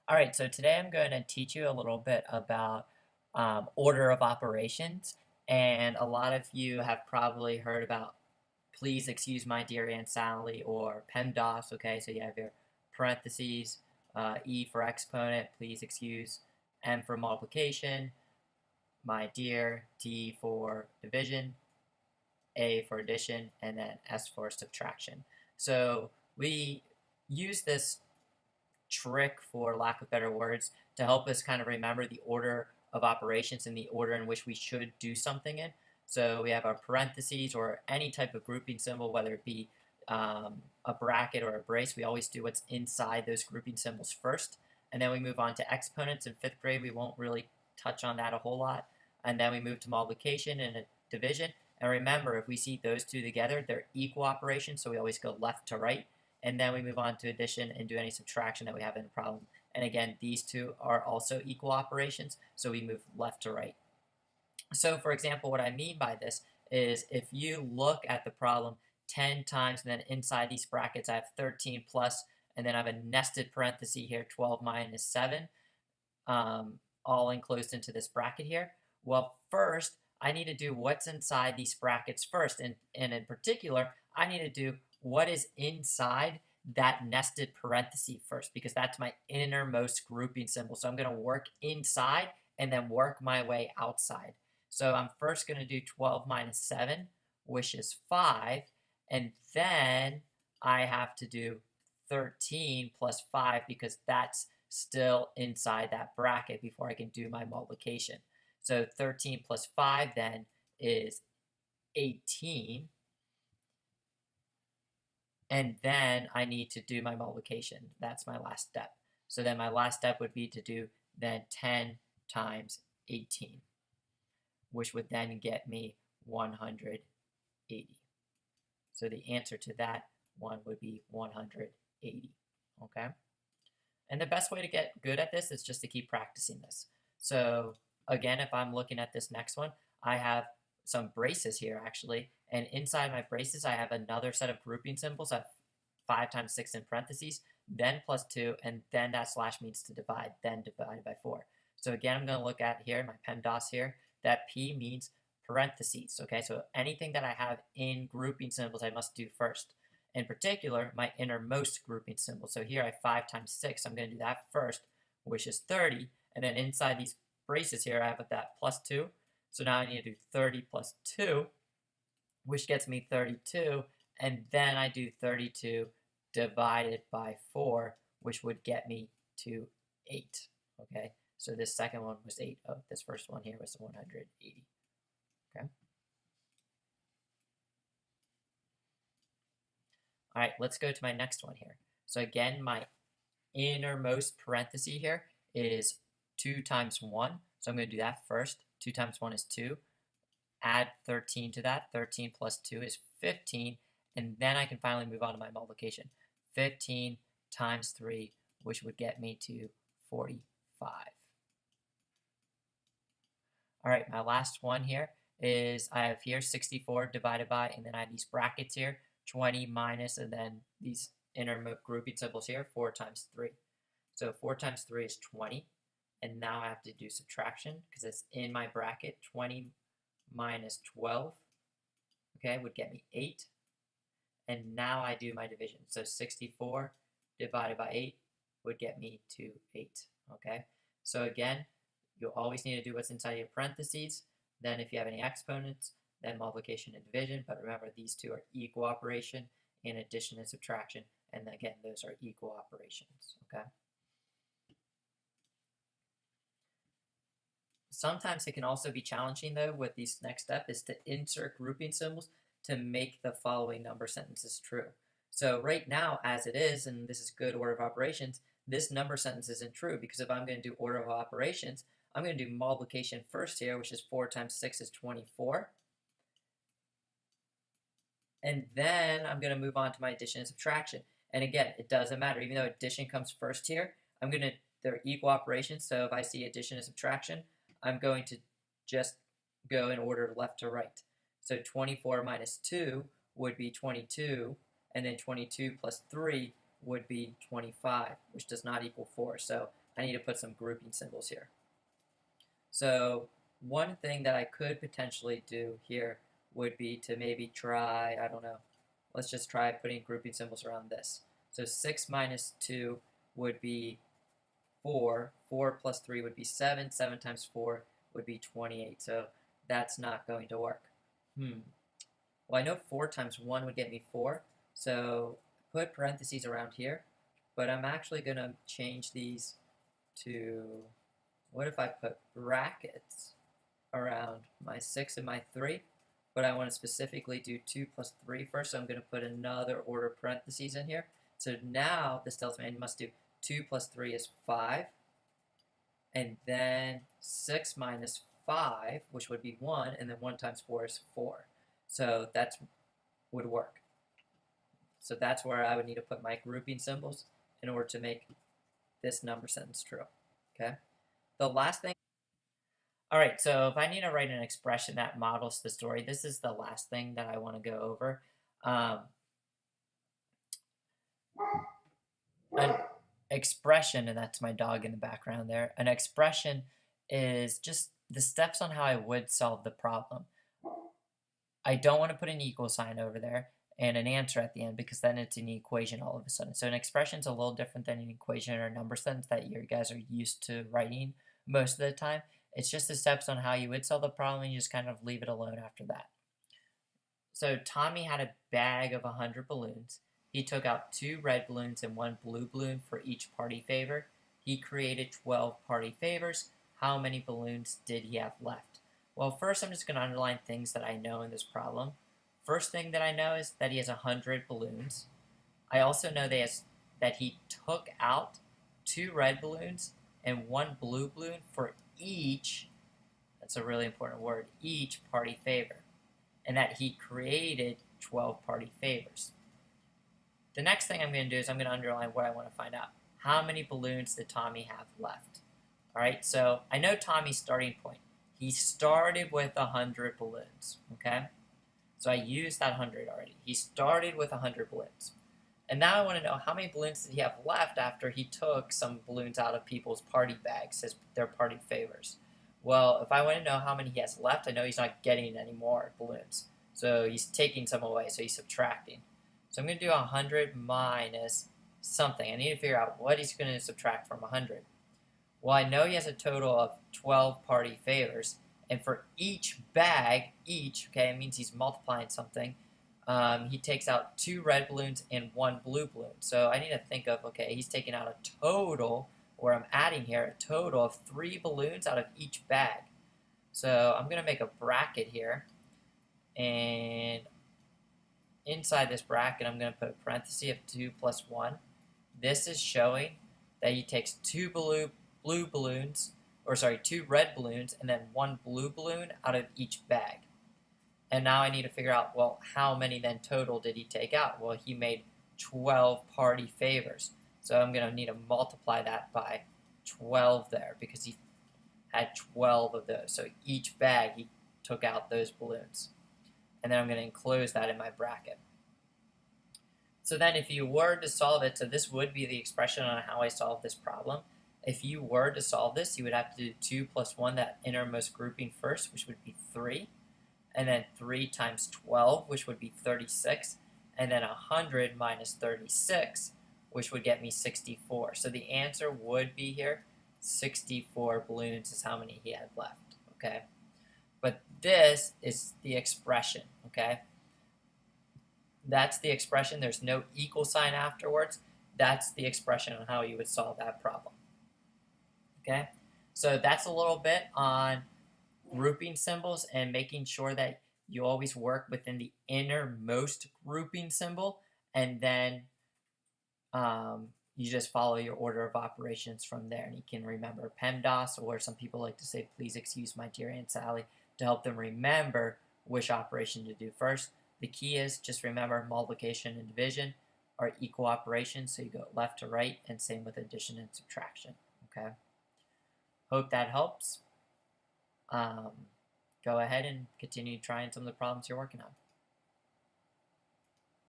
All right, so today I'm going to teach you a little bit about order of operations. And a lot of you have probably heard about please excuse my dear Aunt Sally or PEMDAS, okay? So you have your parentheses, E for exponent, please excuse, M for multiplication, my dear, D for division, A for addition, and then S for subtraction. So we use this trick, for lack of better words, to help us kind of remember the order of operations and the order in which we should do something in. So we have our parentheses or any type of grouping symbol, whether it be a bracket or a brace. We always do what's inside those grouping symbols first. And then we move on to exponents in fifth grade. We won't really touch on that a whole lot. And then we move to multiplication and a division. And remember, if we see those two together, they're equal operations, so we always go left to right, and then we move on to addition and do any subtraction that we have in the problem. And again, these two are also equal operations, so we move left to right. So for example, what I mean by this is if you look at the problem 10 times, and then inside these brackets I have 13 plus, and then I have a nested parenthesis here, 12 minus 7, all enclosed into this bracket here. Well, first, I need to do what's inside these brackets first, and in particular, I need to do what is inside that nested parenthesis first, because that's my innermost grouping symbol. So I'm going to work inside and then work my way outside. So I'm first going to do 12 minus 7, which is 5, and then I have to do 13 plus 5 because that's still inside that bracket before I can do my multiplication. So 13 plus 5 then is 18. And then I need to do my multiplication. That's my last step. So then my last step would be to do then 10 times 18, which would then get me 180. So the answer to that one would be 180, okay? And the best way to get good at this is just to keep practicing this. So again, if I'm looking at this next one, I have some braces here actually, and inside my braces I have another set of grouping symbols. I have 5 times 6 in parentheses, then plus 2, and then that slash means to divide, then divided by 4. So again, I'm going to look at here, my PEMDAS here, that P means parentheses, okay? So anything that I have in grouping symbols I must do first. In particular, my innermost grouping symbol. So here I have 5 times 6. I'm going to do that first, which is 30. And then inside these braces here, I have that plus 2. So now I need to do 30 plus 2, which gets me 32. And then I do 32 divided by 4, which would get me to 8. Okay, so this second one was 8. Oh, this first one here was 180. Okay. All right, let's go to my next one here. So again, my innermost parenthesis here is 2 times 1. So I'm going to do that first. 2 times 1 is 2. Add 13 to that. 13 plus 2 is 15. And then I can finally move on to my multiplication. 15 times 3, which would get me to 45. All right, my last one here is I have here 64 divided by, and then I have these brackets here, 20 minus, and then these inner grouping symbols here, 4 times 3. So 4 times 3 is 20, and now I have to do subtraction because it's in my bracket. 20 minus 12, okay, would get me 8. And now I do my division. So 64 divided by 8 would get me to 8, okay? So again, you'll always need to do what's inside your parentheses. Then if you have any exponents, then multiplication and division. But remember, these two are equal operation in addition and subtraction. And again, those are equal operations, okay? Sometimes it can also be challenging, though, with these next step is to insert grouping symbols to make the following number sentences true. So right now, as it is, and this is good order of operations, this number sentence isn't true because if I'm going to do order of operations, I'm going to do multiplication first here, which is 4 times 6 is 24. And then I'm going to move on to my addition and subtraction. And again, it doesn't matter. Even though addition comes first here, they're equal operations. So if I see addition and subtraction, I'm going to just go in order left to right. So 24 minus 2 would be 22, and then 22 plus 3 would be 25, which does not equal 4. So I need to put some grouping symbols here. So one thing that I could potentially do here would be to maybe try, I don't know, let's just try putting grouping symbols around this. So 6 minus 2 would be 4. 4 plus 3 would be 7. 7 times 4 would be 28. So that's not going to work. Well, I know 4 times 1 would get me 4. So put parentheses around here. But I'm actually going to change these to, what if I put brackets around my 6 and my 3? But I want to specifically do 2 plus 3 first, so I'm going to put another order of parentheses in here. So now this tells me I must do 2 plus 3 is 5, and then 6 minus 5, which would be 1, and then 1 times 4 is 4. So that would work. So that's where I would need to put my grouping symbols in order to make this number sentence true. Okay? The last thing. All right, so if I need to write an expression that models the story, this is the last thing that I want to go over. An expression, and that's my dog in the background there, an expression is just the steps on how I would solve the problem. I don't want to put an equal sign over there and an answer at the end because then it's an equation all of a sudden. So an expression is a little different than an equation or a number sentence that you guys are used to writing most of the time. It's just the steps on how you would solve the problem, and you just kind of leave it alone after that. So Tommy had a bag of 100 balloons. He took out 2 red balloons and 1 blue balloon for each party favor. He created 12 party favors. How many balloons did he have left? Well, first I'm just going to underline things that I know in this problem. First thing that I know is that he has 100 balloons. I also know that he took out 2 red balloons and 1 blue balloon for each, that's a really important word, each party favor, and that he created 12 party favors. The next thing I'm going to do is I'm going to underline what I want to find out. How many balloons did Tommy have left? All right, so I know Tommy's starting point. He started with 100 balloons, okay? So I used that 100 already. He started with 100 balloons. And now I want to know how many balloons did he have left after he took some balloons out of people's party bags, their party favors. Well, if I want to know how many he has left, I know he's not getting any more balloons. So he's taking some away, so he's subtracting. So I'm going to do 100 minus something. I need to figure out what he's going to subtract from 100. Well, I know he has a total of 12 party favors. And for each bag, okay, it means he's multiplying something. He takes out 2 red balloons and 1 blue balloon. So I need to think of, okay, he's taking out a total, or I'm adding here, a total of 3 balloons out of each bag. So I'm going to make a bracket here. And inside this bracket, I'm going to put a parenthesis of 2 plus 1. This is showing that he takes 2 red balloons and then 1 blue balloon out of each bag. And now I need to figure out, well, how many then total did he take out? Well, he made 12 party favors. So I'm going to need to multiply that by 12 there because he had 12 of those. So each bag he took out those balloons. And then I'm going to enclose that in my bracket. So then if you were to solve it, so this would be the expression on how I solve this problem. If you were to solve this, you would have to do 2 plus 1, that innermost grouping first, which would be 3. And then 3 times 12, which would be 36. And then 100 minus 36, which would get me 64. So the answer would be here, 64 balloons is how many he had left, okay? But this is the expression, okay? That's the expression. There's no equal sign afterwards. That's the expression on how you would solve that problem. Okay, so that's a little bit on grouping symbols and making sure that you always work within the innermost grouping symbol, and then you just follow your order of operations from there. And you can remember PEMDAS, or some people like to say, please excuse my dear Aunt Sally, to help them remember which operation to do first. The key is just remember multiplication and division are equal operations, so you go left to right, and same with addition and subtraction. Okay. Hope that helps. Go ahead and continue trying some of the problems you're working on.